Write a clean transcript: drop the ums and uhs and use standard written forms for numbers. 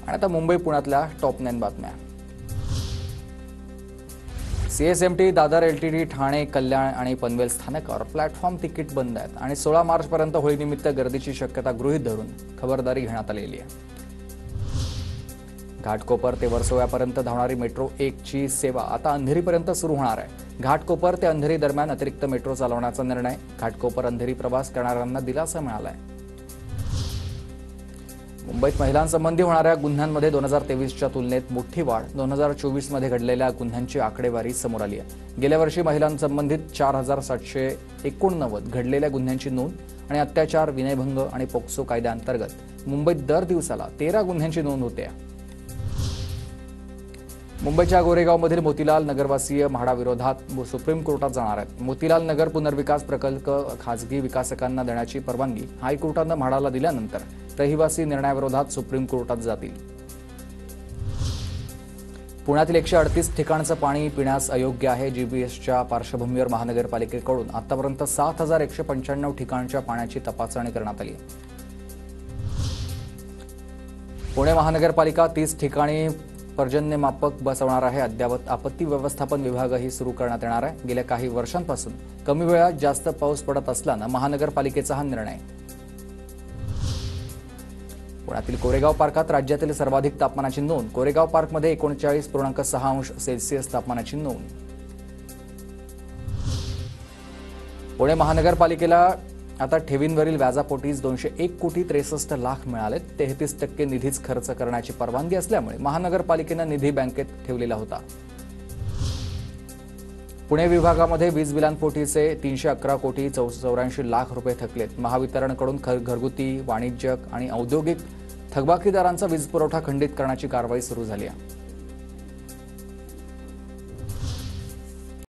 आणि आता मुंबई पुण्यातल्या टॉप 9 बातम्या। सीएसएमटी, दादर, एलटीटी, ठाणे, कल्याण आणि पनवेल स्थानकावर प्लॅटफॉर्म तिकीट बंद आहेत आणि 16 मार्चपर्यंत होळीनिमित्त गर्दीची शक्यता गृहीत धरून खबरदारी घेण्यात आलेली आहे। घाटकोपर ते वर्सोव्यापर्यंत धावणारी मेट्रो 1 ची सेवा आता अंधेरीपर्यंत सुरू होणार आहे। घाटकोपर ते अंधेरी दरम्यान अतिरिक्त मेट्रो चालवण्याचा निर्णय घाटकोपर अंधेरी प्रवास करणाऱ्यांना दिलासा मिळाला आहे। मुंबईत महिलांसंबंधी होणाऱ्या गुन्ह्यांमध्ये 2023च्या तुलनेत मोठी वाढ। 2024 मध्ये घडलेल्या गुन्ह्यांची आकडेवारी समोर आली आहे। गेल्या वर्षी महिलांसंबंधित 4789 घडलेल्या गुन्ह्यांची नोंद आणि अत्याचार, विनयभंग आणि पोक्सो कायद्याअंतर्गत मुंबईत दर दिवसाला 13 गुन्ह्यांची नोंद होते। मुंबईच्या गोरेगावमधील मोतीलाल नगरवासीय म्हाडा विरोधात सुप्रीम कोर्टात जाणार आहेत। मोतीलाल नगर पुनर्विकास प्रकल्प खासगी विकासकांना देण्याची परवानगी हायकोर्टानं म्हाडाला दिल्यानंतर रहिवासी निर्णयाविरोधात सुप्रीम कोर्टात जातील। पुण्यातील 138 ठिकाणचं पाणी पिण्यास अयोग्य आहे। जीबीएसच्या पार्श्वभूमीवर महानगरपालिकेकडून आतापर्यंत 7195 ठिकाणच्या पाण्याची तपासणी करण्यात आली आहे। पुणे महानगरपालिका 30 ठिकाणी पर्जन्यमापक बसवणार आहे। अद्ययावत आपत्ती व्यवस्थापन विभागही सुरू करण्यात येणार आहे। गेल्या काही वर्षांपासून कमी वेळात जास्त पाऊस पडत असल्यानं महानगरपालिकेचा हा निर्णय। पुण्यातील कोरेगाव पार्कात राज्यातील सर्वाधिक तापमानाची नोंद। कोरेगाव पार्कमध्ये 39.6 अंश सेल्सिअस तापमानाची नोंद। पुणे महानगरपालिकेला आता ठेवींवरील व्याजापोटीच 201,63,00,000 मिळाले। 33% निधीच खर्च करण्याची परवानगी असल्यामुळे महानगरपालिकेनं निधी बँकेत ठेवलेला होता। पुणे विभागामध्ये वीज बिलांपोटीचे 311,84,00,000 रुपये थकलेत। महावितरणकडून घरगुती, वाणिज्यिक आणि औद्योगिक थकबाकीदारांचा वीज पुरवठा खंडित करण्याची कारवाई सुरू झाली आहे।